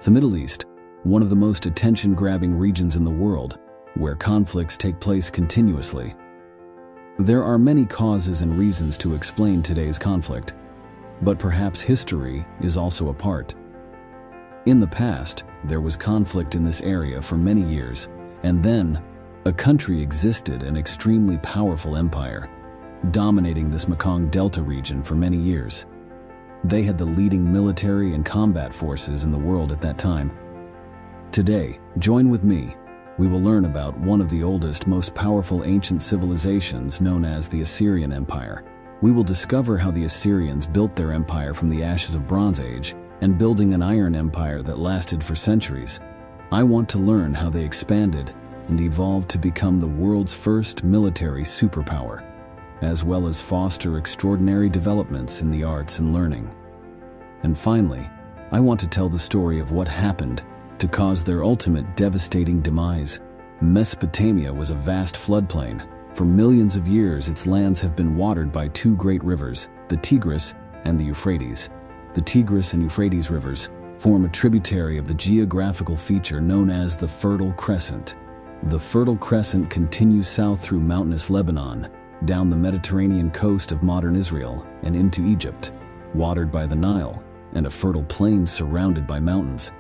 The Middle East, one of the most attention-grabbing regions in the world, where conflicts take place continuously. There are many causes and reasons to explain today's conflict, but perhaps history is also a part. In the past, there was conflict in this area for many years, and then a country existed, an extremely powerful empire, dominating this Mekong Delta region for many years. They had the leading military and combat forces in the world at that time. Today, join with me. We will learn about one of the oldest, most powerful ancient civilizations known as the Assyrian Empire. We will discover how the Assyrians built their empire from the ashes of Bronze Age and building an iron empire that lasted for centuries. I want to learn how they expanded and evolved to become the world's first military superpower, as well as foster extraordinary developments in the arts and learning. And finally, I want to tell the story of what happened to cause their ultimate devastating demise. Mesopotamia was a vast floodplain. For millions of years, its lands have been watered by two great rivers, the Tigris and the Euphrates. The Tigris and Euphrates rivers form a tributary of the geographical feature known as the Fertile Crescent. The Fertile Crescent continues south through mountainous Lebanon, down the Mediterranean coast of modern Israel, and into Egypt, watered by the Nile, and a fertile plain surrounded by mountains.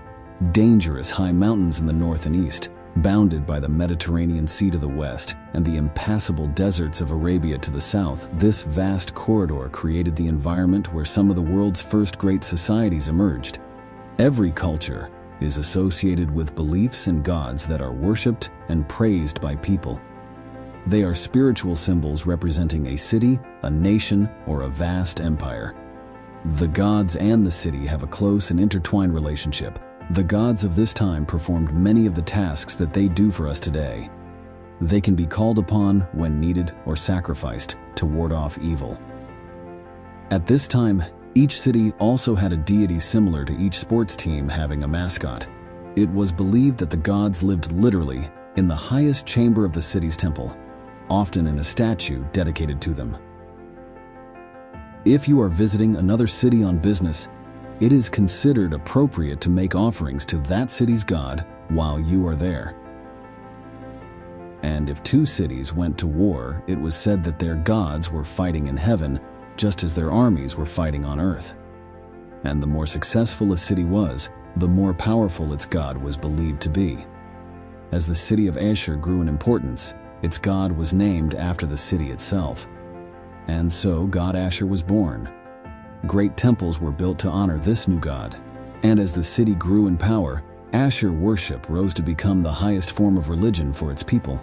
Dangerous high mountains in the north and east, bounded by the Mediterranean Sea to the west and the impassable deserts of Arabia to the south. This vast corridor created the environment where some of the world's first great societies emerged. Every culture is associated with beliefs and gods that are worshipped and praised by people. They are spiritual symbols representing a city, a nation, or a vast empire. The gods and the city have a close and intertwined relationship. The gods of this time performed many of the tasks that they do for us today. They can be called upon when needed or sacrificed to ward off evil. At this time, each city also had a deity similar to each sports team having a mascot. It was believed that the gods lived literally in the highest chamber of the city's temple, often in a statue dedicated to them. If you are visiting another city on business, it is considered appropriate to make offerings to that city's god while you are there. And if two cities went to war, it was said that their gods were fighting in heaven just as their armies were fighting on earth. And the more successful a city was, the more powerful its god was believed to be. As the city of Ashur grew in importance, its god was named after the city itself. And so god Ashur was born. Great temples were built to honor this new god. And as the city grew in power, Ashur worship rose to become the highest form of religion for its people.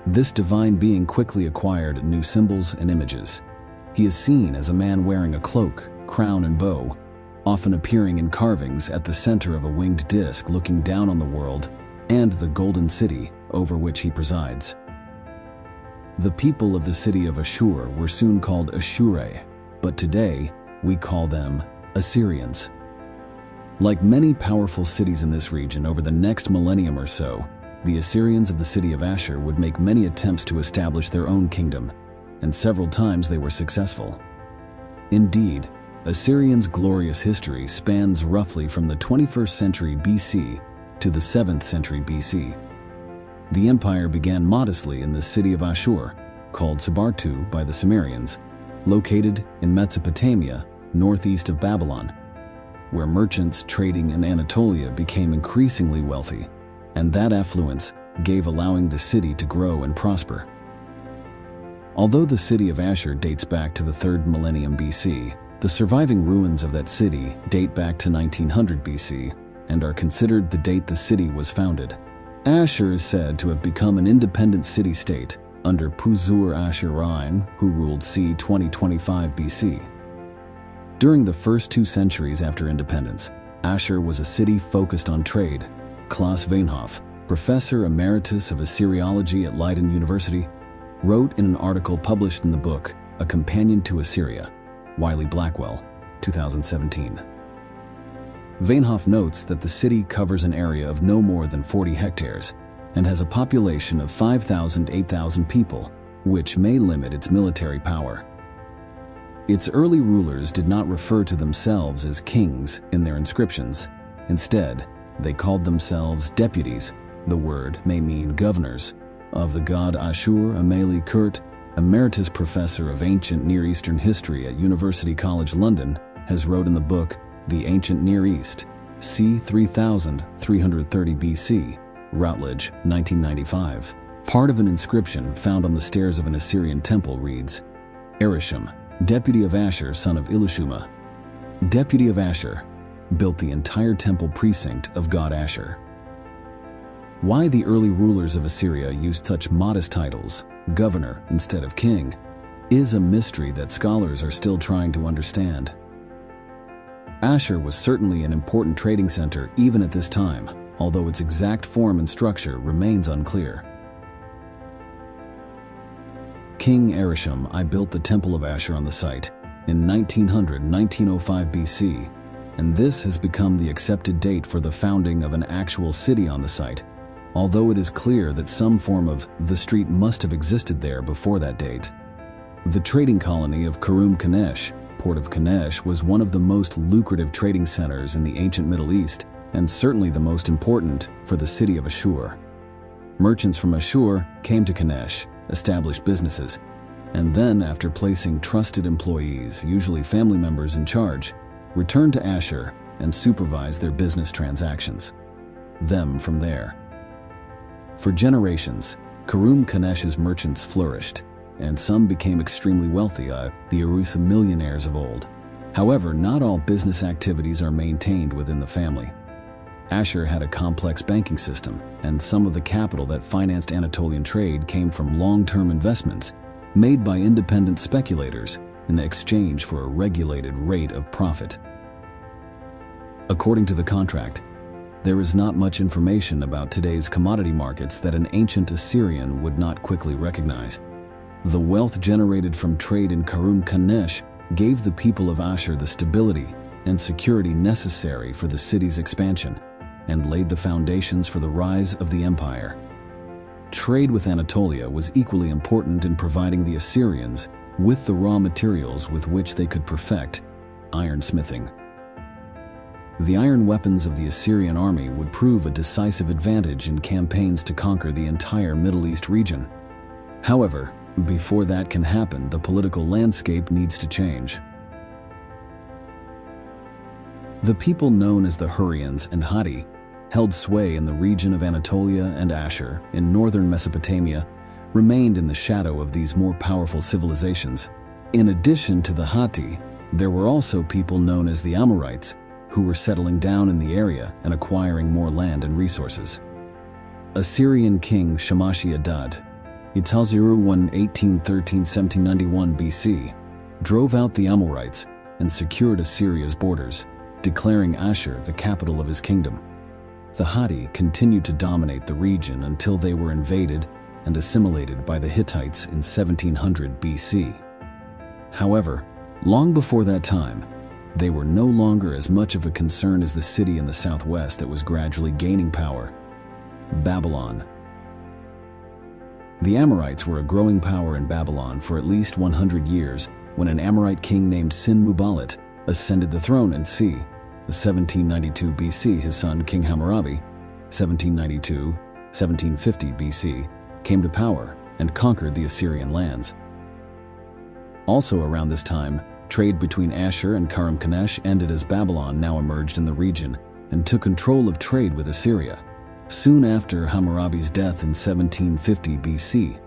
This divine being quickly acquired new symbols and images. He is seen as a man wearing a cloak, crown, and bow, often appearing in carvings at the center of a winged disc looking down on the world and the golden city over which he presides. The people of the city of Ashur were soon called Ashur, but today we call them Assyrians. Like many powerful cities in this region over the next millennium or so, the Assyrians of the city of Ashur would make many attempts to establish their own kingdom, and several times they were successful. Indeed, Assyrians' glorious history spans roughly from the 21st century BC to the 7th century BC. The empire began modestly in the city of Ashur, called Sabartu by the Sumerians, located in Mesopotamia, northeast of Babylon, where merchants trading in Anatolia became increasingly wealthy, and that affluence gave allowing the city to grow and prosper. Although the city of Ashur dates back to the 3rd millennium BC, the surviving ruins of that city date back to 1900 BC and are considered the date the city was founded. Ashur is said to have become an independent city-state under Puzur-Ashur-Rein, who ruled c. 2025 BC. During the first 2 centuries after independence, Ashur was a city focused on trade. Klaus Weinhoff, professor emeritus of Assyriology at Leiden University, wrote in an article published in the book A Companion to Assyria, Wiley Blackwell, 2017. Weinhoff notes that the city covers an area of no more than 40 hectares and has a population of 5,000–8,000 people, which may limit its military power. Its early rulers did not refer to themselves as kings in their inscriptions. Instead, they called themselves deputies, the word may mean governors, of the god Ashur. Amelie Kurt, emeritus professor of ancient Near Eastern history at University College London, has wrote in the book The Ancient Near East, c. 3330 BC, Routledge, 1995. Part of an inscription found on the stairs of an Assyrian temple reads, Erisham, deputy of Ashur, son of Elishuma, deputy of Ashur, built the entire temple precinct of god Ashur. Why the early rulers of Assyria used such modest titles, governor instead of king, is a mystery that scholars are still trying to understand. Ashur was certainly an important trading center even at this time, although its exact form and structure remains unclear. King Erisham I built the Temple of Ashur on the site in 1905 BC, and this has become the accepted date for the founding of an actual city on the site, although it is clear that some form of the street must have existed there before that date. The trading colony of Kanesh, Port of Kanesh, was one of the most lucrative trading centers in the ancient Middle East, and certainly the most important for the city of Ashur. Merchants from Ashur came to Kanesh, established businesses, and then, after placing trusted employees, usually family members, in charge, returned to Ashur and supervised their business transactions. Them from there. For generations, Kanesh's merchants flourished, and some became extremely wealthy, the Arutha millionaires of old. However, not all business activities are maintained within the family. Ashur had a complex banking system, and some of the capital that financed Anatolian trade came from long-term investments made by independent speculators in exchange for a regulated rate of profit. According to the contract, there is not much information about today's commodity markets that an ancient Assyrian would not quickly recognize. The wealth generated from trade in Kanesh gave the people of Ashur the stability and security necessary for the city's expansion and laid the foundations for the rise of the empire. Trade with Anatolia was equally important in providing the Assyrians with the raw materials with which they could perfect ironsmithing. The iron weapons of the Assyrian army would prove a decisive advantage in campaigns to conquer the entire Middle East region. However, before that can happen, the political landscape needs to change. The people known as the Hurrians and Hatti held sway in the region of Anatolia, and Ashur, in northern Mesopotamia, remained in the shadow of these more powerful civilizations. In addition to the Hatti, there were also people known as the Amorites, who were settling down in the area and acquiring more land and resources. Assyrian king Shamashi-Adad, Italziru 1813-1791 BC, drove out the Amorites and secured Assyria's borders, declaring Ashur the capital of his kingdom. The Hatti continued to dominate the region until they were invaded and assimilated by the Hittites in 1700 BC. However, long before that time, they were no longer as much of a concern as the city in the southwest that was gradually gaining power, Babylon. The Amorites were a growing power in Babylon for at least 100 years when an Amorite king named Sin-Muballit ascended the throne, and c. 1792 BC his son King Hammurabi, 1792-1750 BC, came to power and conquered the Assyrian lands. Also around this time, trade between Ashur and Kanesh ended as Babylon now emerged in the region and took control of trade with Assyria. Soon after Hammurabi's death in 1750 BC,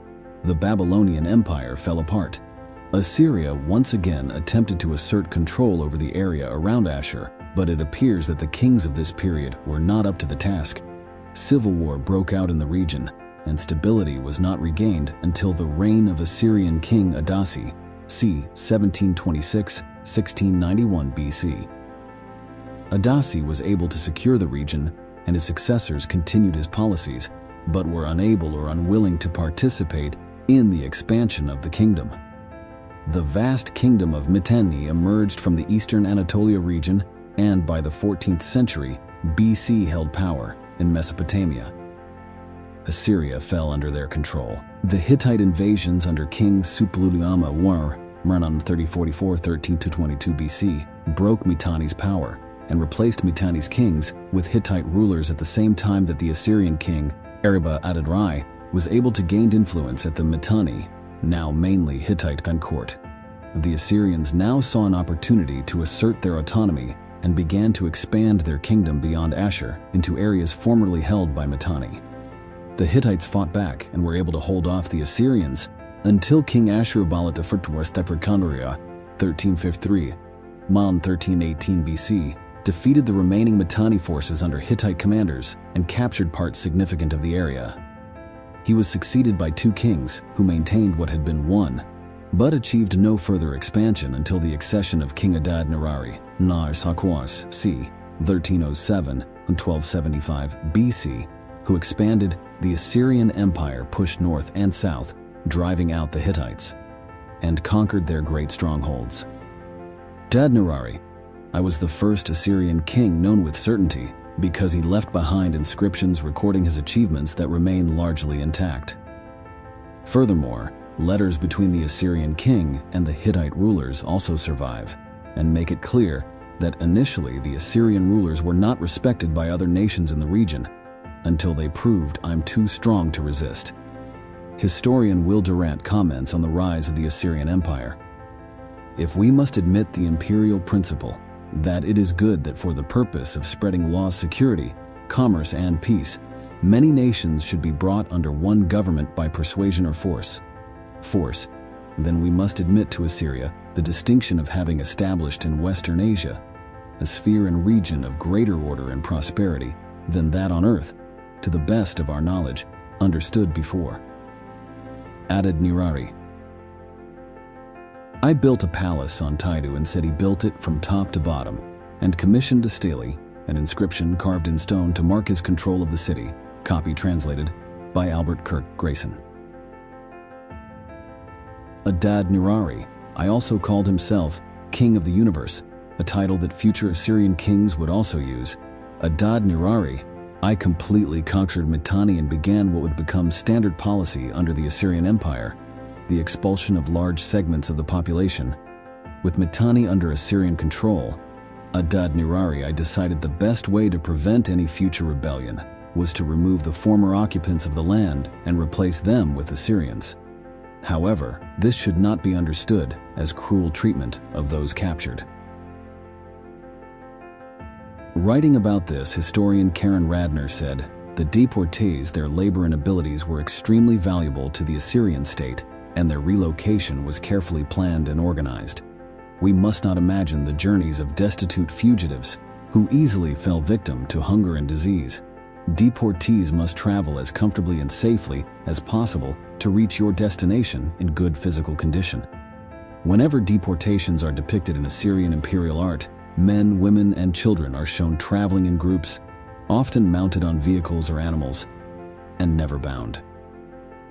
the Babylonian Empire fell apart. Assyria once again attempted to assert control over the area around Ashur, but it appears that the kings of this period were not up to the task. Civil war broke out in the region, and stability was not regained until the reign of Assyrian king Adasi, c. 1726-1691 BC. Adasi was able to secure the region, and his successors continued his policies, but were unable or unwilling to participate in the expansion of the kingdom. The vast kingdom of Mitanni emerged from the eastern Anatolia region and by the 14th century BC held power in Mesopotamia. Assyria fell under their control. The Hittite invasions under King Suppiluliuma War, Marnan 3044-13-22 BC, broke Mitanni's power and replaced Mitanni's kings with Hittite rulers at the same time that the Assyrian king, Adad-Rai, was able to gain influence at the Mitanni, now mainly Hittite court. The Assyrians now saw an opportunity to assert their autonomy and began to expand their kingdom beyond Ashur into areas formerly held by Mitanni. The Hittites fought back and were able to hold off the Assyrians until King Ashurbanipal I 1353, Mon 1318 BC, defeated the remaining Mitanni forces under Hittite commanders and captured parts significant of the area. He was succeeded by two kings who maintained what had been won, but achieved no further expansion until the accession of King Adad-Nirari, Nar-Sakwas c. 1307 and 1275 BC, who expanded the Assyrian Empire, pushed north and south, driving out the Hittites, and conquered their great strongholds. Adad-Nirari, I was the first Assyrian king known with certainty because he left behind inscriptions recording his achievements that remain largely intact. Furthermore, letters between the Assyrian king and the Hittite rulers also survive and make it clear that initially the Assyrian rulers were not respected by other nations in the region until they proved I'm too strong to resist. Historian Will Durant comments on the rise of the Assyrian Empire. If we must admit the imperial principle that it is good that for the purpose of spreading law, security, commerce, and peace, many nations should be brought under one government by persuasion or force, then we must admit to Assyria the distinction of having established in Western Asia a sphere and region of greater order and prosperity than that on earth, to the best of our knowledge, understood before. Adad-Nirari. I built a palace on Taidu and said he built it from top to bottom, and commissioned a stele, an inscription carved in stone to mark his control of the city, copy translated by Albert Kirk Grayson. Adad-Nirari, I also called himself King of the Universe, a title that future Assyrian kings would also use. Adad-Nirari, I completely conquered Mitanni and began what would become standard policy under the Assyrian Empire, the expulsion of large segments of the population. With Mitanni under Assyrian control, Adad-Nirari, I decided the best way to prevent any future rebellion was to remove the former occupants of the land and replace them with Assyrians. However, this should not be understood as cruel treatment of those captured. Writing about this, historian Karen Radner said, "The deportees, their labor and abilities were extremely valuable to the Assyrian state, and their relocation was carefully planned and organized. We must not imagine the journeys of destitute fugitives who easily fell victim to hunger and disease. Deportees must travel as comfortably and safely as possible to reach your destination in good physical condition." Whenever deportations are depicted in Assyrian imperial art, men, women, and children are shown traveling in groups, often mounted on vehicles or animals, and never bound.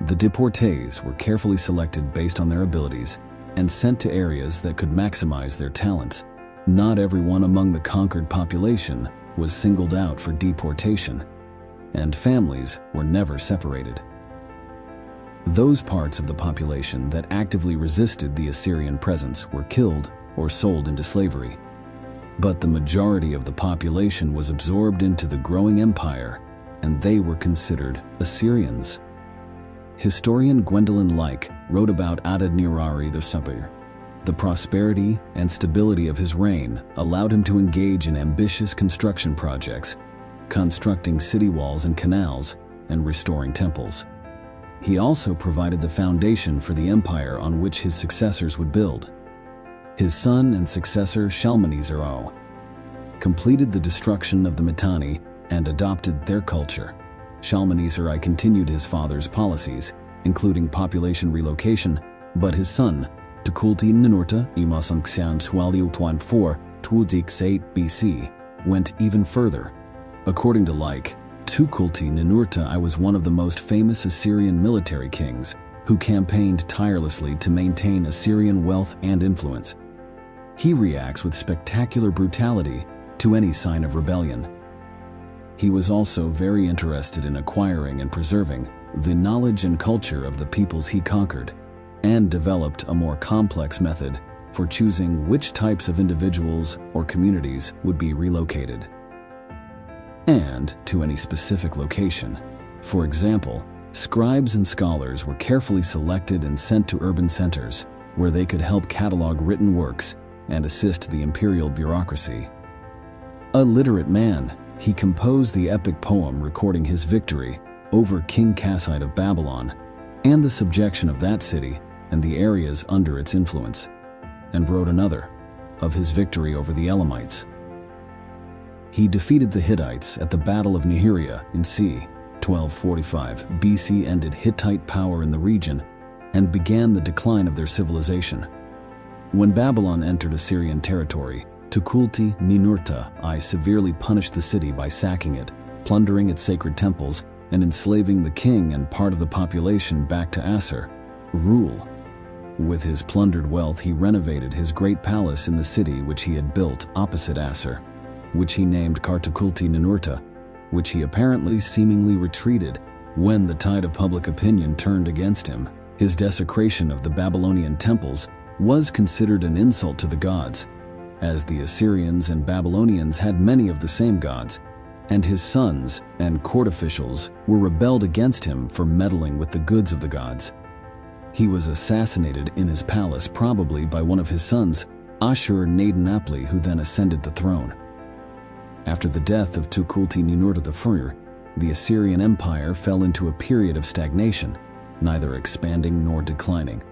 The deportees were carefully selected based on their abilities and sent to areas that could maximize their talents. Not everyone among the conquered population was singled out for deportation, and families were never separated. Those parts of the population that actively resisted the Assyrian presence were killed or sold into slavery. But the majority of the population was absorbed into the growing empire, and they were considered Assyrians. Historian Gwendolyn Like wrote about Adad-Nirari the Superior. The prosperity and stability of his reign allowed him to engage in ambitious construction projects, constructing city walls and canals, and restoring temples. He also provided the foundation for the empire on which his successors would build. His son and successor Shalmaneser I completed the destruction of the Mitanni and adopted their culture. Shalmaneser I continued his father's policies, including population relocation, but his son, Tukulti-Ninurta Imasanxian Swaliutuan IV, 268 BC, went even further. According to Like, Tukulti-Ninurta I was one of the most famous Assyrian military kings who campaigned tirelessly to maintain Assyrian wealth and influence. He reacts with spectacular brutality to any sign of rebellion. He was also very interested in acquiring and preserving the knowledge and culture of the peoples he conquered, and developed a more complex method for choosing which types of individuals or communities would be relocated, and to any specific location. For example, scribes and scholars were carefully selected and sent to urban centers where they could help catalog written works and assist the imperial bureaucracy. A literate man, he composed the epic poem recording his victory over King Kassite of Babylon and the subjection of that city and the areas under its influence, and wrote another of his victory over the Elamites. He defeated the Hittites at the Battle of Nahiriya in c. 1245 BC, ended Hittite power in the region, and began the decline of their civilization. When Babylon entered Assyrian territory, Tukulti-Ninurta I severely punished the city by sacking it, plundering its sacred temples, and enslaving the king and part of the population back to Ashur rule. With his plundered wealth, he renovated his great palace in the city which he had built opposite Ashur, which he named Kartukulti-Ninurta, which he apparently seemingly retreated when the tide of public opinion turned against him. His desecration of the Babylonian temples was considered an insult to the gods, as the Assyrians and Babylonians had many of the same gods, and his sons and court officials were rebelled against him for meddling with the goods of the gods. He was assassinated in his palace, probably by one of his sons, Ashur-nadin-apli, who then ascended the throne. After the death of Tukulti-Ninurta I, the Assyrian Empire fell into a period of stagnation, neither expanding nor declining.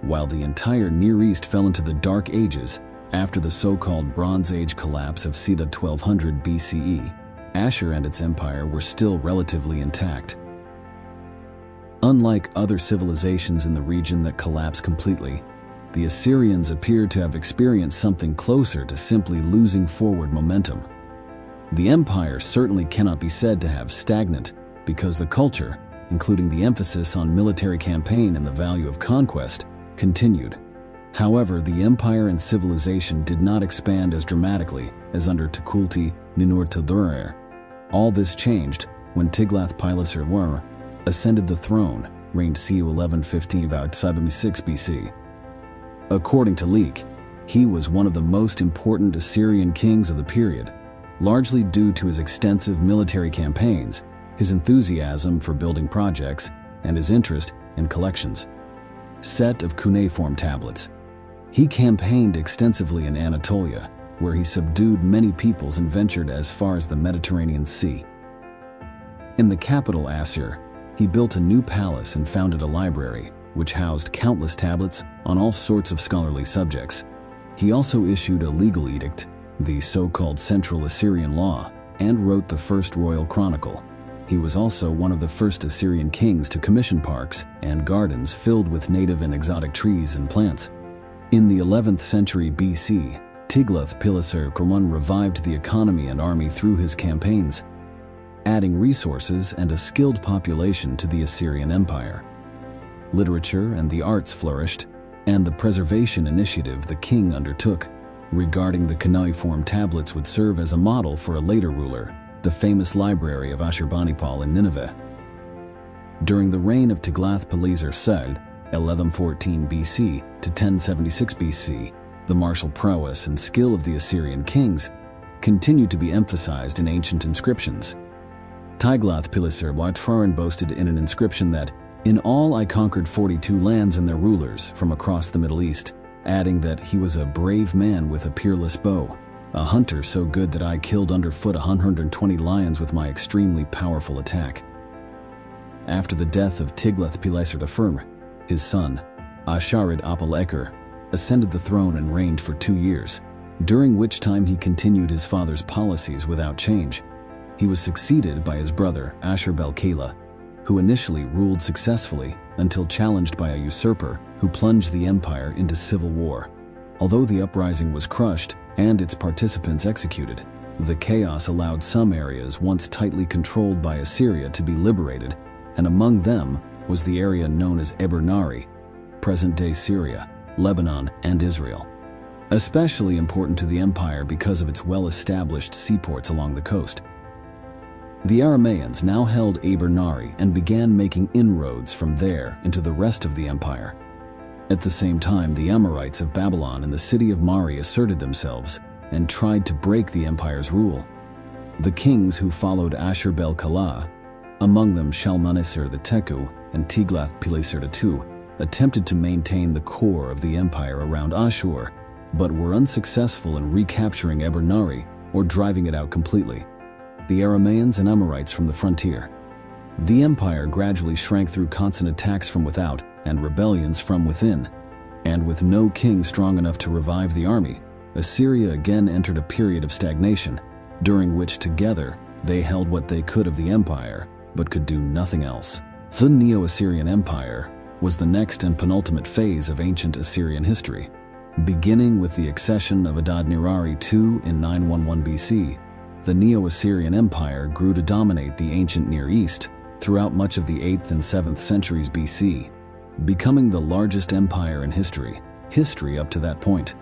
While the entire Near East fell into the Dark Ages after the so-called Bronze Age collapse of c. 1200 BCE, Ashur and its empire were still relatively intact. Unlike other civilizations in the region that collapsed completely, the Assyrians appeared to have experienced something closer to simply losing forward momentum. The empire certainly cannot be said to have stagnant, because the culture, including the emphasis on military campaign and the value of conquest, continued. However, the empire and civilization did not expand as dramatically as under Tukulti-Ninurta III. All this changed when Tiglath-Pileser I ascended the throne, reigned c. 1150–76 BC. According to Leek, he was one of the most important Assyrian kings of the period, largely due to his extensive military campaigns, his enthusiasm for building projects, and his interest in collections. Set of cuneiform tablets. He campaigned extensively in Anatolia, where he subdued many peoples and ventured as far as the Mediterranean Sea. In the capital Ashur, he built a new palace and founded a library, which housed countless tablets on all sorts of scholarly subjects. He also issued a legal edict, the so-called Central Assyrian Law, and wrote the first royal chronicle. He was also one of the first Assyrian kings to commission parks and gardens filled with native and exotic trees and plants. In the 11th century BC, Tiglath-Pileser I revived the economy and army through his campaigns, adding resources and a skilled population to the Assyrian Empire. Literature and the arts flourished, and the preservation initiative the king undertook regarding the cuneiform tablets would serve as a model for a later ruler, the famous library of Ashurbanipal in Nineveh. During the reign of Tiglath-Pileser II, 1114 BC to 1076 BC, the martial prowess and skill of the Assyrian kings continued to be emphasized in ancient inscriptions. Tiglath-Pileser I boasted in an inscription that, "In all I conquered 42 lands and their rulers from across the Middle East," adding that he was a brave man with a peerless bow, a hunter so good that I killed underfoot 120 lions with my extremely powerful attack. After the death of Tiglath-Pileser I, his son, Ashur-apal-Eker, ascended the throne and reigned for 2 years, during which time he continued his father's policies without change. He was succeeded by his brother, Ashur-bel-Kala, who initially ruled successfully until challenged by a usurper who plunged the empire into civil war. Although the uprising was crushed and its participants executed, the chaos allowed some areas once tightly controlled by Assyria to be liberated, and among them was the area known as Eber-Nari, present-day Syria, Lebanon, and Israel. Especially important to the empire because of its well-established seaports along the coast. The Aramaeans now held Eber-Nari and began making inroads from there into the rest of the empire. At the same time, the Amorites of Babylon and the city of Mari asserted themselves and tried to break the empire's rule. The kings who followed Ashur-bel-Kala, among them Shalmaneser the Teku and Tiglath-Pileser II, attempted to maintain the core of the empire around Ashur, but were unsuccessful in recapturing Eber-Nari or driving it out completely. The Aramaeans and Amorites from the frontier. The empire gradually shrank through constant attacks from without and rebellions from within, and with no king strong enough to revive the army, Assyria again entered a period of stagnation, during which together they held what they could of the empire, but could do nothing else. The Neo-Assyrian Empire was the next and penultimate phase of ancient Assyrian history. Beginning with the accession of Adad-nirari II in 911 BC, the Neo-Assyrian Empire grew to dominate the ancient Near East throughout much of the 8th and 7th centuries BC, becoming the largest empire in history up to that point.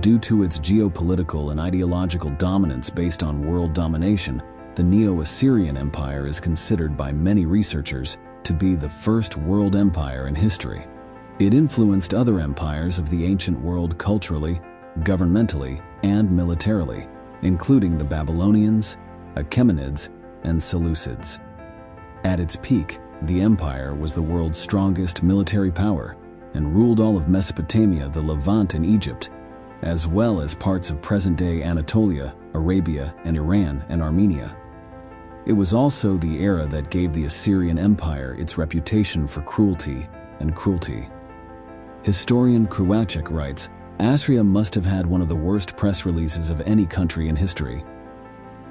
Due to its geopolitical and ideological dominance based on world domination, the Neo-Assyrian Empire is considered by many researchers to be the first world empire in history. It influenced other empires of the ancient world culturally, governmentally, and militarily, including the Babylonians, Achaemenids, and Seleucids. At its peak, the empire was the world's strongest military power and ruled all of Mesopotamia, the Levant, and Egypt, as well as parts of present-day Anatolia, Arabia, and Iran and Armenia. It was also the era that gave the Assyrian Empire its reputation for cruelty. Historian Kruwacek writes, Assyria must have had one of the worst press releases of any country in history.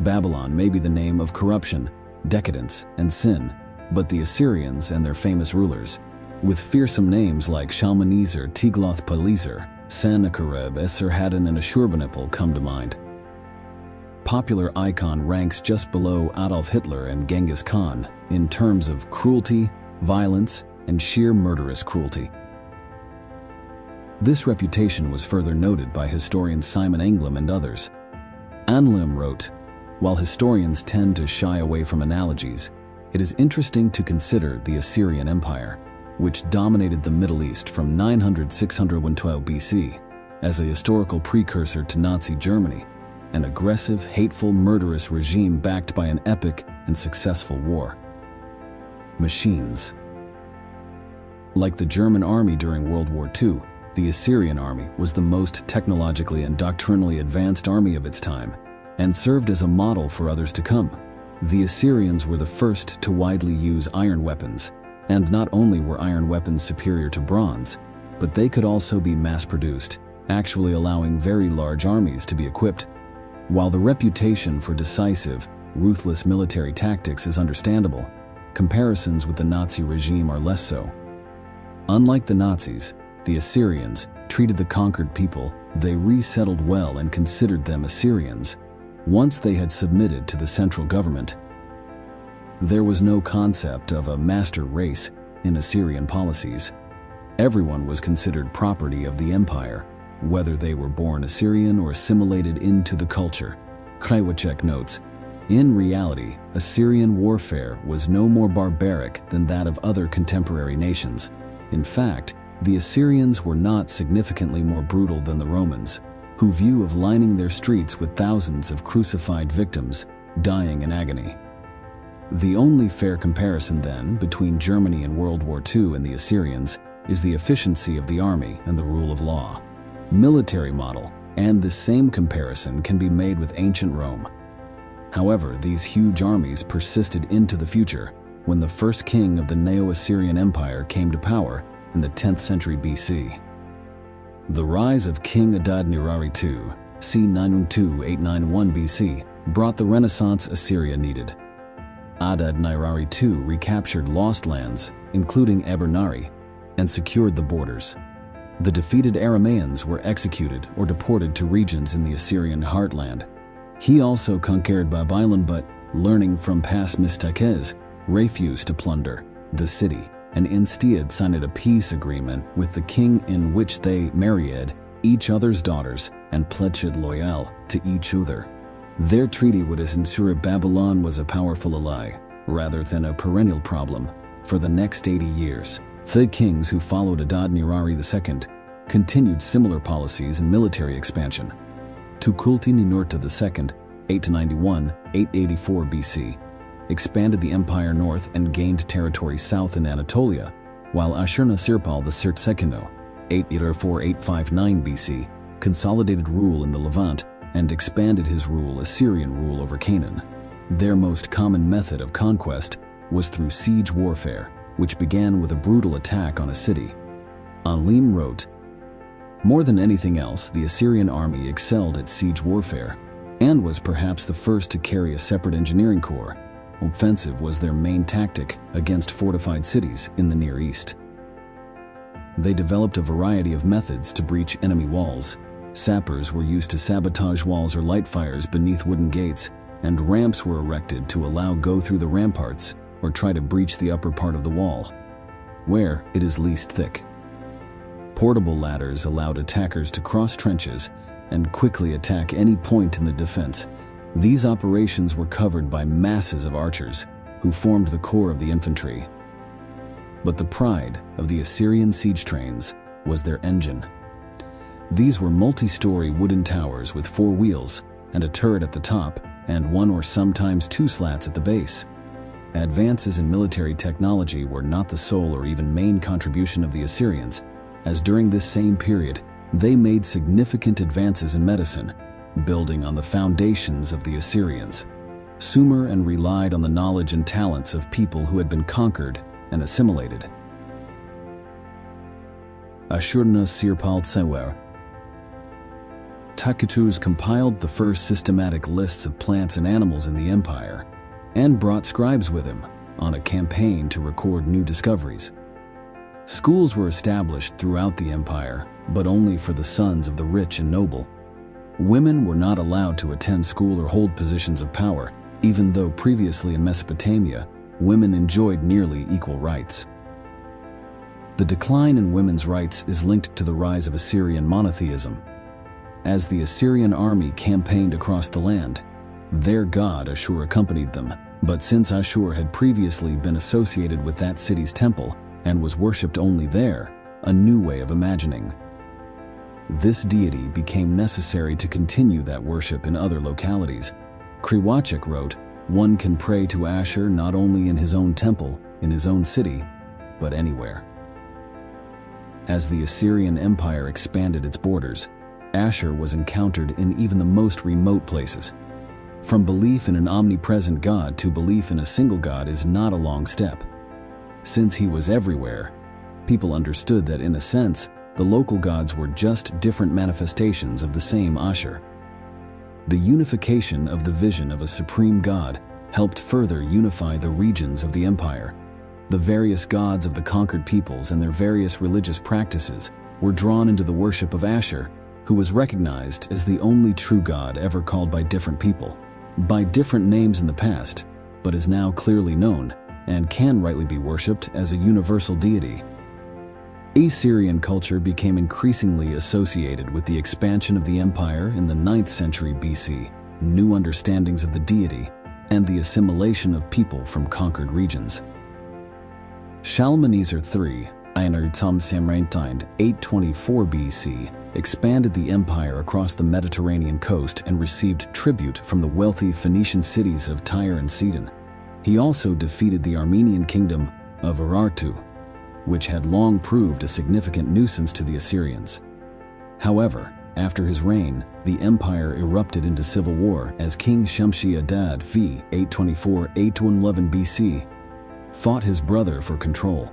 Babylon may be the name of corruption, decadence, and sin, but the Assyrians and their famous rulers, with fearsome names like Shalmaneser, Tiglath-Pileser, Sennacherib, Esarhaddon, and Ashurbanipal come to mind. Popular icon ranks just below Adolf Hitler and Genghis Khan in terms of cruelty, violence, and sheer murderous cruelty. This reputation was further noted by historian Simon Englam and others. Anlam wrote, while historians tend to shy away from analogies, it is interesting to consider the Assyrian Empire, which dominated the Middle East from 900–612 BC, as a historical precursor to Nazi Germany, an aggressive, hateful, murderous regime backed by an epic and successful war. Machines. Like the German army during World War II, the Assyrian army was the most technologically and doctrinally advanced army of its time, and served as a model for others to come. The Assyrians were the first to widely use iron weapons, and not only were iron weapons superior to bronze, but they could also be mass-produced, actually allowing very large armies to be equipped. While the reputation for decisive, ruthless military tactics is understandable, comparisons with the Nazi regime are less so. Unlike the Nazis, the Assyrians treated the conquered people they resettled well and considered them Assyrians once they had submitted to the central government. There was no concept of a master race in Assyrian policies. Everyone was considered property of the empire, whether they were born Assyrian or assimilated into the culture. Kruwacek notes, in reality, Assyrian warfare was no more barbaric than that of other contemporary nations. In fact, the Assyrians were not significantly more brutal than the Romans, who view of lining their streets with thousands of crucified victims dying in agony. The only fair comparison, then, between Germany in World War II and the Assyrians is the efficiency of the army and the rule of law. Military model, and the same comparison can be made with ancient Rome. However, these huge armies persisted into the future when the first king of the Neo-Assyrian Empire came to power in the 10th century BC. The rise of King Adad-nirari II, c. 912–891 BC, brought the Renaissance Assyria needed. Adad-nirari II recaptured lost lands, including Eber-Nari, and secured the borders. The defeated Aramaeans were executed or deported to regions in the Assyrian heartland. He also conquered Babylon, but, learning from past mistakes, refused to plunder the city, and instead signed a peace agreement with the king in which they married each other's daughters and pledged loyalty to each other. Their treaty would ensure Babylon was a powerful ally, rather than a perennial problem, for the next 80 years. The kings who followed Adad-nirari II continued similar policies and military expansion. Tukulti-Ninurta II, 891, 884 BC, expanded the empire north and gained territory south in Anatolia, while Ashur-Nasirpal II, 884-859 BC, consolidated rule in the Levant and expanded his Assyrian rule over Canaan. Their most common method of conquest was through siege warfare, which began with a brutal attack on a city. Alim wrote, "More than anything else, the Assyrian army excelled at siege warfare and was perhaps the first to carry a separate engineering corps. Offensive was their main tactic against fortified cities in the Near East. They developed a variety of methods to breach enemy walls. Sappers were used to sabotage walls or light fires beneath wooden gates, and ramps were erected to allow go through the ramparts or try to breach the upper part of the wall, where it is least thick. Portable ladders allowed attackers to cross trenches and quickly attack any point in the defense. These operations were covered by masses of archers, who formed the core of the infantry. But the pride of the Assyrian siege trains was their engine. These were multi-story wooden towers with 4 wheels and a turret at the top and 1 or sometimes 2 slats at the base. Advances in military technology were not the sole or even main contribution of the Assyrians, as during this same period, they made significant advances in medicine, building on the foundations of the Assyrians. Sumer and relied on the knowledge and talents of people who had been conquered and assimilated. Ashur-Nasirpal II. Tacitus compiled the first systematic lists of plants and animals in the empire, and brought scribes with him on a campaign to record new discoveries. Schools were established throughout the empire, but only for the sons of the rich and noble. Women were not allowed to attend school or hold positions of power, even though previously in Mesopotamia, women enjoyed nearly equal rights. The decline in women's rights is linked to the rise of Assyrian monotheism. As the Assyrian army campaigned across the land, their god Ashur accompanied them, but since Ashur had previously been associated with that city's temple and was worshipped only there, a new way of imagining this deity became necessary to continue that worship in other localities. Kriwachik wrote, "One can pray to Ashur not only in his own temple, in his own city, but anywhere." As the Assyrian Empire expanded its borders, Ashur was encountered in even the most remote places. From belief in an omnipresent god to belief in a single god is not a long step. Since he was everywhere, people understood that in a sense, the local gods were just different manifestations of the same Ashur. The unification of the vision of a supreme god helped further unify the regions of the empire. The various gods of the conquered peoples and their various religious practices were drawn into the worship of Ashur, who was recognized as the only true god ever called by different people, by different names in the past, but is now clearly known and can rightly be worshipped as a universal deity. Assyrian culture became increasingly associated with the expansion of the empire in the 9th century BC, new understandings of the deity, and the assimilation of people from conquered regions. Shalmaneser III, 824 BC, expanded the empire across the Mediterranean coast and received tribute from the wealthy Phoenician cities of Tyre and Sidon. He also defeated the Armenian kingdom of Urartu, which had long proved a significant nuisance to the Assyrians. However, after his reign, the empire erupted into civil war as King Shamshi-Adad v. 824–811 BC fought his brother for control.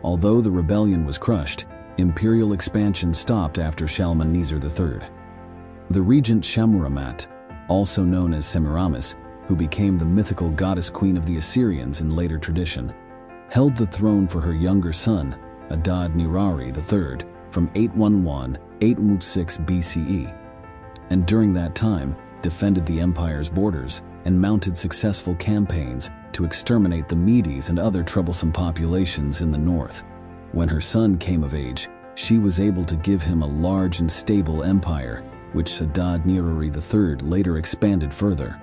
Although the rebellion was crushed, imperial expansion stopped after Shalmaneser III. The regent Shamuramat, also known as Semiramis, who became the mythical goddess queen of the Assyrians in later tradition, held the throne for her younger son, Adad-nirari III, from 811–816 BCE, and during that time defended the empire's borders and mounted successful campaigns to exterminate the Medes and other troublesome populations in the north. When her son came of age, she was able to give him a large and stable empire, which Adad-nirari III later expanded further.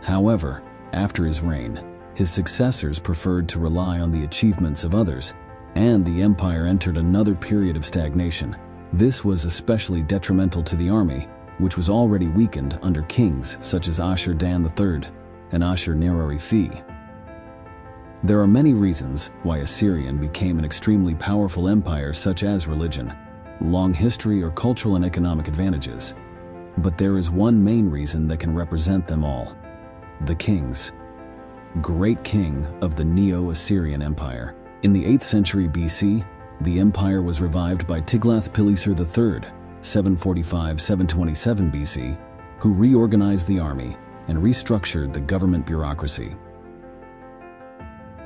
However, after his reign, His successors preferred to rely on the achievements of others, and the empire entered another period of stagnation. This was especially detrimental to the army, which was already weakened under kings such as Ashur Dan III and Ashur Nirari. There are many reasons why Assyrian became an extremely powerful empire, such as religion, long history, or cultural and economic advantages. But there is one main reason that can represent them all: the kings. Great king of the Neo-Assyrian Empire. In the 8th century BC, the empire was revived by Tiglath-Pileser III, 745–727 BC, who reorganized the army and restructured the government bureaucracy.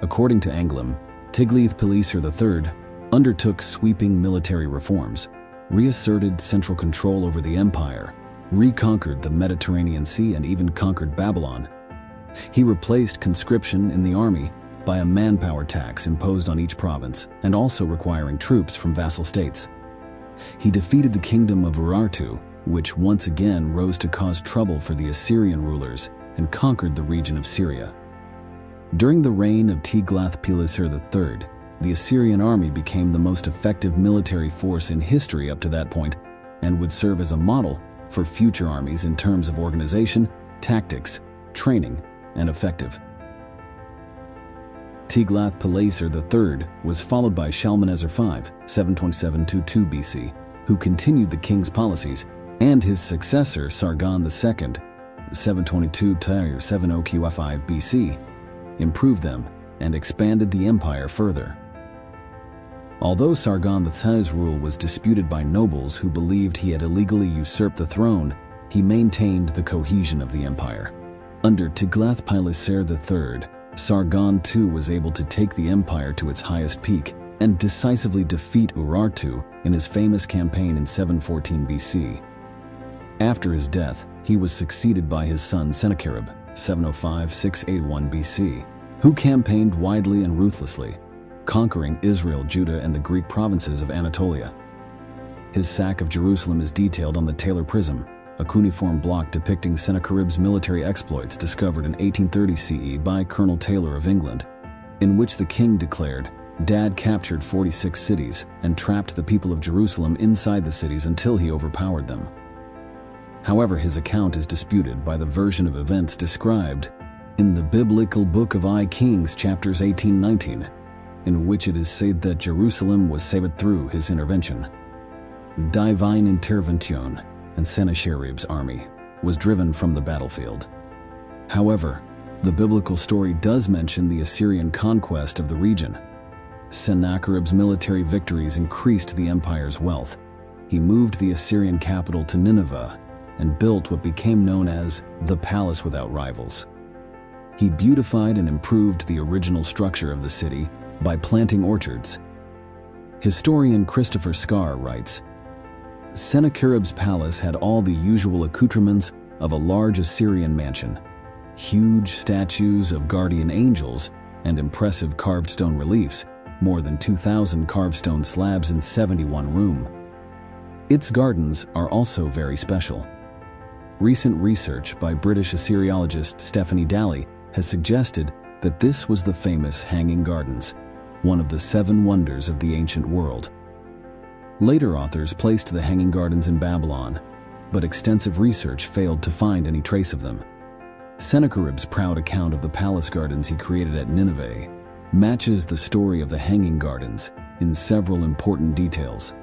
According to Enigma, Tiglath-Pileser III undertook sweeping military reforms, reasserted central control over the empire, reconquered the Mediterranean Sea, and even conquered Babylon. He replaced conscription in the army by a manpower tax imposed on each province, and also requiring troops from vassal states. He defeated the kingdom of Urartu, which once again rose to cause trouble for the Assyrian rulers, and conquered the region of Syria. During the reign of Tiglath-Pileser III, the Assyrian army became the most effective military force in history up to that point, and would serve as a model for future armies in terms of organization, tactics, training, and effective. Tiglath-Pileser III was followed by Shalmaneser V, 727–2 BC, who continued the king's policies, and his successor Sargon II, 722–705 BC, improved them and expanded the empire further. Although Sargon III's rule was disputed by nobles who believed he had illegally usurped the throne, he maintained the cohesion of the empire. Under Tiglath-Pileser III, Sargon II was able to take the empire to its highest peak and decisively defeat Urartu in his famous campaign in 714 BC. After his death, he was succeeded by his son Sennacherib, 705–681 BC, who campaigned widely and ruthlessly, conquering Israel, Judah, and the Greek provinces of Anatolia. His sack of Jerusalem is detailed on the Taylor Prism, a cuneiform block depicting Sennacherib's military exploits discovered in 1830 CE by Colonel Taylor of England, in which the king declared, "Dad captured 46 cities and trapped the people of Jerusalem inside the cities until he overpowered them." However, his account is disputed by the version of events described in the biblical book of I Kings, chapters 18–19, in which it is said that Jerusalem was saved through his intervention. Divine intervention, and Sennacherib's army was driven from the battlefield. However, the biblical story does mention the Assyrian conquest of the region. Sennacherib's military victories increased the empire's wealth. He moved the Assyrian capital to Nineveh and built what became known as the Palace Without Rivals. He beautified and improved the original structure of the city by planting orchards. Historian Christopher Scarr writes, "Sennacherib's palace had all the usual accoutrements of a large Assyrian mansion: huge statues of guardian angels and impressive carved stone reliefs, more than 2,000 carved stone slabs in 71 rooms. Its gardens are also very special." Recent research by British Assyriologist Stephanie Daly has suggested that this was the famous Hanging Gardens, one of the 7 wonders of the ancient world. Later authors placed the Hanging Gardens in Babylon, but extensive research failed to find any trace of them. Sennacherib's proud account of the palace gardens he created at Nineveh matches the story of the Hanging Gardens in several important details.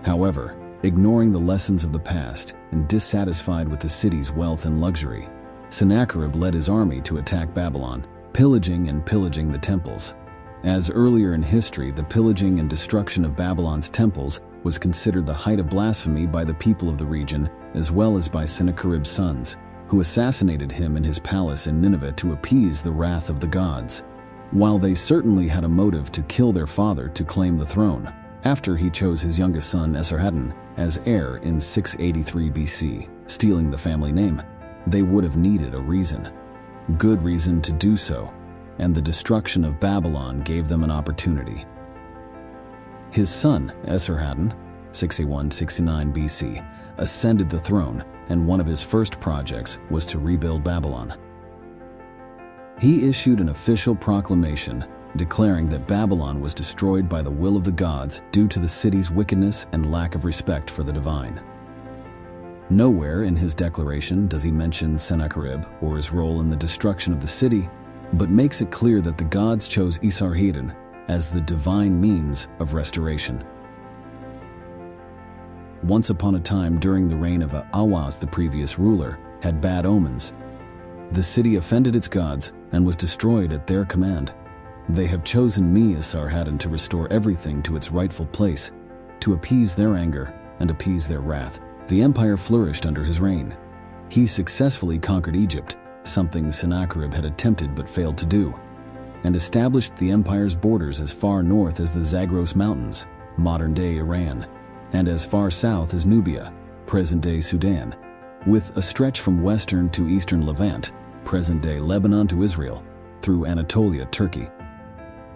However, ignoring the lessons of the past and dissatisfied with the city's wealth and luxury, Sennacherib led his army to attack Babylon, pillaging the temples. As earlier in history, the pillaging and destruction of Babylon's temples was considered the height of blasphemy by the people of the region, as well as by Sennacherib's sons, who assassinated him in his palace in Nineveh to appease the wrath of the gods. While they certainly had a motive to kill their father to claim the throne, after he chose his youngest son Esarhaddon as heir in 683 BC, stealing the family name, they would have needed a reason. Good reason to do so, and the destruction of Babylon gave them an opportunity. His son, Esarhaddon, 681–69 BC, ascended the throne, and one of his first projects was to rebuild Babylon. He issued an official proclamation declaring that Babylon was destroyed by the will of the gods due to the city's wickedness and lack of respect for the divine. Nowhere in his declaration does he mention Sennacherib or his role in the destruction of the city, but makes it clear that the gods chose Esarhaddon as the divine means of restoration. Once upon a time during the reign of Ahaz, the previous ruler, had bad omens. The city offended its gods and was destroyed at their command. They have chosen me, Esarhaddon, to restore everything to its rightful place, to appease their anger and appease their wrath. The empire flourished under his reign. He successfully conquered Egypt, something Sennacherib had attempted but failed to do, and established the empire's borders as far north as the Zagros Mountains, modern-day Iran, and as far south as Nubia, present-day Sudan, with a stretch from western to eastern Levant, present-day Lebanon to Israel, through Anatolia, Turkey.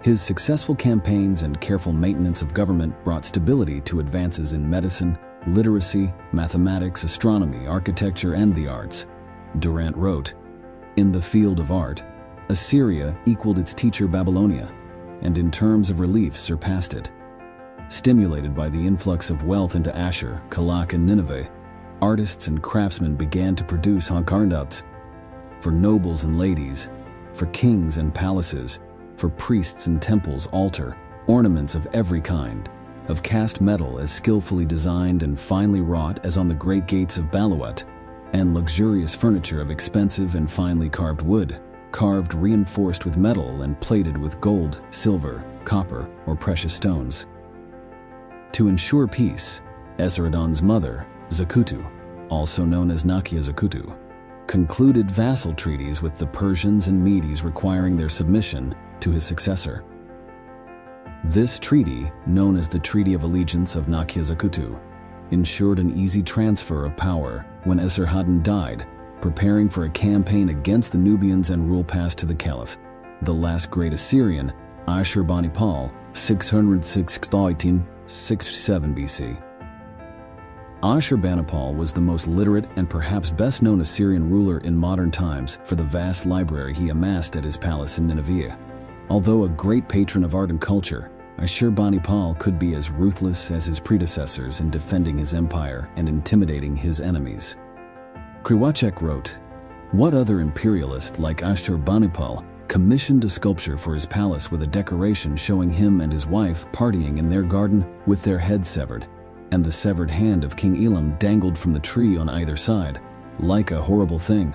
His successful campaigns and careful maintenance of government brought stability to advances in medicine, literacy, mathematics, astronomy, architecture, and the arts. Durant wrote, "In the field of art, Assyria equaled its teacher Babylonia, and in terms of relief surpassed it." Stimulated by the influx of wealth into Ashur, Kalak, and Nineveh, artists and craftsmen began to produce hankarndats for nobles and ladies, for kings and palaces, for priests and temples, altar, ornaments of every kind, of cast metal as skillfully designed and finely wrought as on the great gates of Baluat, and luxurious furniture of expensive and finely carved wood, carved reinforced with metal and plated with gold, silver, copper, or precious stones. To ensure peace, Esarhaddon's mother, Zakutu, also known as Nakia Zakutu, concluded vassal treaties with the Persians and Medes requiring their submission to his successor. This treaty, known as the Treaty of Allegiance of Nakia Zakutu, ensured an easy transfer of power when Esarhaddon died, preparing for a campaign against the Nubians and rule passed to the Caliph, the last great Assyrian, Ashur-bani-pal, 606–667 BC. Ashur-bani-pal was the most literate and perhaps best-known Assyrian ruler in modern times for the vast library he amassed at his palace in Nineveh. Although a great patron of art and culture, Ashur-bani-pal could be as ruthless as his predecessors in defending his empire and intimidating his enemies. Kriwacek wrote, "What other imperialist like Ashur-bani-pal commissioned a sculpture for his palace with a decoration showing him and his wife partying in their garden with their heads severed, and the severed hand of King Elam dangled from the tree on either side, like a horrible thing.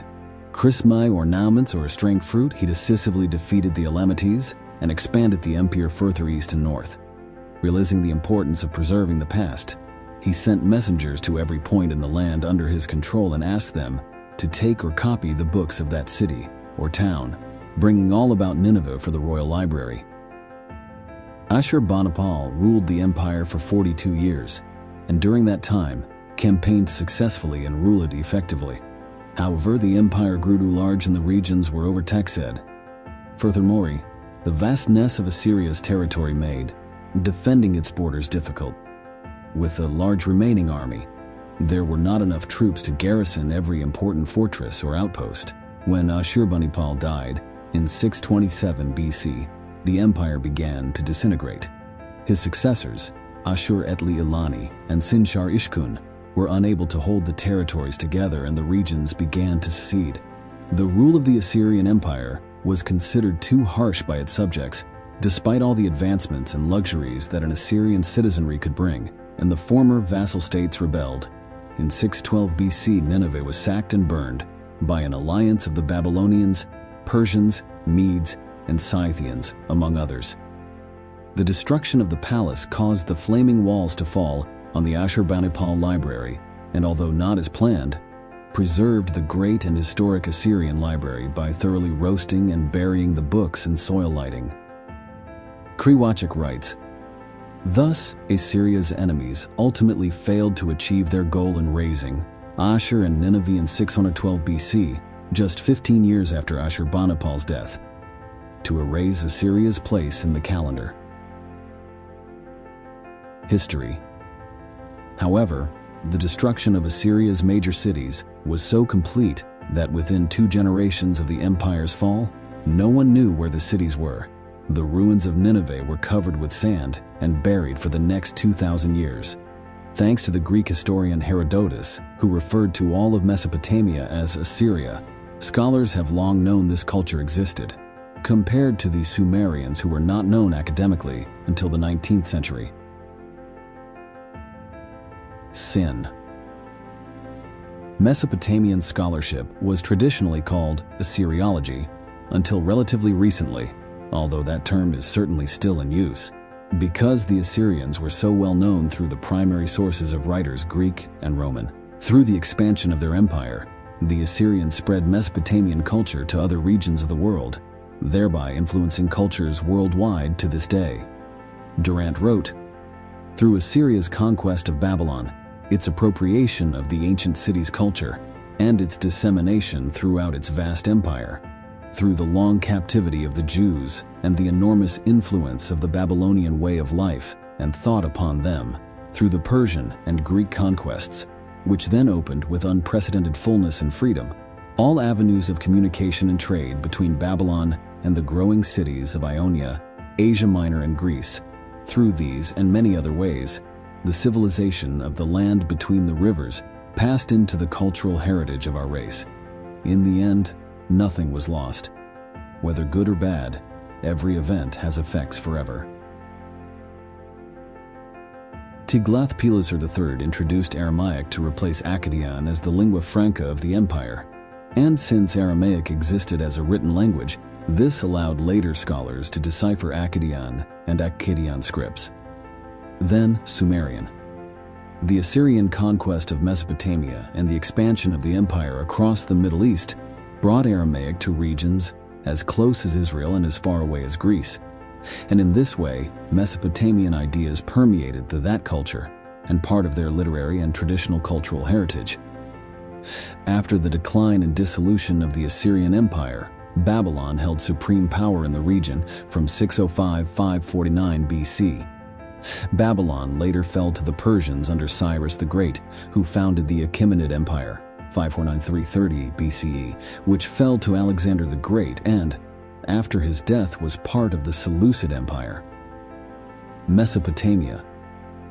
Chrismi ornaments or estranged fruit, he decisively defeated the Elamites and expanded the empire further east and north. Realizing the importance of preserving the past, he sent messengers to every point in the land under his control and asked them to take or copy the books of that city or town, bringing all about Nineveh for the royal library." Ashur-bani-pal ruled the empire for 42 years, and during that time campaigned successfully and ruled effectively. However, the empire grew too large and the regions were overtaxed. Furthermore, the vastness of Assyria's territory made defending its borders difficult. With a large remaining army, there were not enough troops to garrison every important fortress or outpost. When Ashur-bani-pal died in 627 BC, the empire began to disintegrate. His successors, Ashur-etli-Ilani and Sinshar-ishkun, were unable to hold the territories together and the regions began to secede. The rule of the Assyrian Empire was considered too harsh by its subjects, despite all the advancements and luxuries that an Assyrian citizenry could bring, and the former vassal states rebelled. In 612 BC, Nineveh was sacked and burned by an alliance of the Babylonians, Persians, Medes, and Scythians, among others. The destruction of the palace caused the flaming walls to fall on the Ashur-bani-pal library, and although not as planned, preserved the great and historic Assyrian library by thoroughly roasting and burying the books in soil lighting. Kriwacek writes, "Thus, Assyria's enemies ultimately failed to achieve their goal in razing Ashur and Nineveh in 612 BC, just 15 years after Ashur-bani-pal's death, to erase Assyria's place in the calendar." History. However, the destruction of Assyria's major cities was so complete that within 2 generations of the empire's fall, No one knew where the cities were. The ruins of Nineveh were covered with sand and buried for the next 2,000 years. Thanks to the Greek historian Herodotus, who referred to all of Mesopotamia as Assyria, scholars have long known this culture existed, compared to the Sumerians, who were not known academically until the 19th century. Sin. Mesopotamian scholarship was traditionally called Assyriology until relatively recently, although that term is certainly still in use. Because the Assyrians were so well known through the primary sources of writers Greek and Roman. Through the expansion of their empire, the Assyrians spread Mesopotamian culture to other regions of the world, thereby influencing cultures worldwide to this day. Durant wrote, "Through Assyria's conquest of Babylon, its appropriation of the ancient city's culture, and its dissemination throughout its vast empire, through the long captivity of the Jews and the enormous influence of the Babylonian way of life and thought upon them, through the Persian and Greek conquests, which then opened with unprecedented fullness and freedom, all avenues of communication and trade between Babylon and the growing cities of Ionia, Asia Minor and Greece. Through these and many other ways, the civilization of the land between the rivers passed into the cultural heritage of our race. In the end, nothing was lost. Whether good or bad, every event has effects forever." Tiglath-Pileser III introduced Aramaic to replace Akkadian as the lingua franca of the empire, and since Aramaic existed as a written language, this allowed later scholars to decipher Akkadian and Akkadian scripts. Then Sumerian. The Assyrian conquest of Mesopotamia and the expansion of the empire across the Middle East brought Aramaic to regions as close as Israel and as far away as Greece. And in this way, Mesopotamian ideas permeated that culture and part of their literary and traditional cultural heritage. After the decline and dissolution of the Assyrian Empire, Babylon held supreme power in the region from 605–549 BC. Babylon later fell to the Persians under Cyrus the Great, who founded the Achaemenid Empire, 549–330 BCE, which fell to Alexander the Great and, after his death, was part of the Seleucid Empire. Mesopotamia,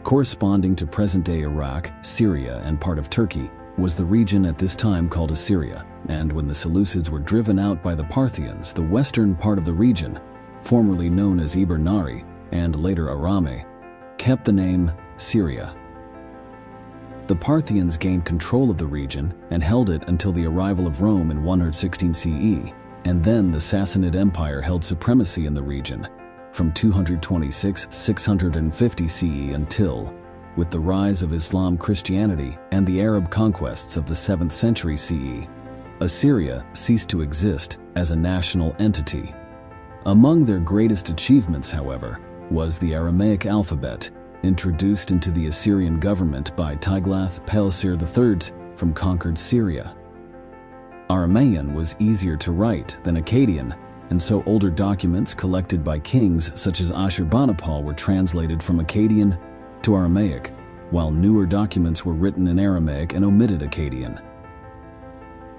corresponding to present-day Iraq, Syria, and part of Turkey, was the region at this time called Assyria, and when the Seleucids were driven out by the Parthians, the western part of the region, formerly known as Iber Nari and later Arame, kept the name Syria. The Parthians gained control of the region and held it until the arrival of Rome in 116 CE, and then the Sassanid Empire held supremacy in the region from 226–650 CE until, with the rise of Islam, Christianity, and the Arab conquests of the 7th century CE, Assyria ceased to exist as a national entity. Among their greatest achievements, however, was the Aramaic alphabet, introduced into the Assyrian government by Tiglath-Pileser III from conquered Syria. Aramaean was easier to write than Akkadian, and so older documents collected by kings such as Ashurbanipal were translated from Akkadian to Aramaic, while newer documents were written in Aramaic and omitted Akkadian.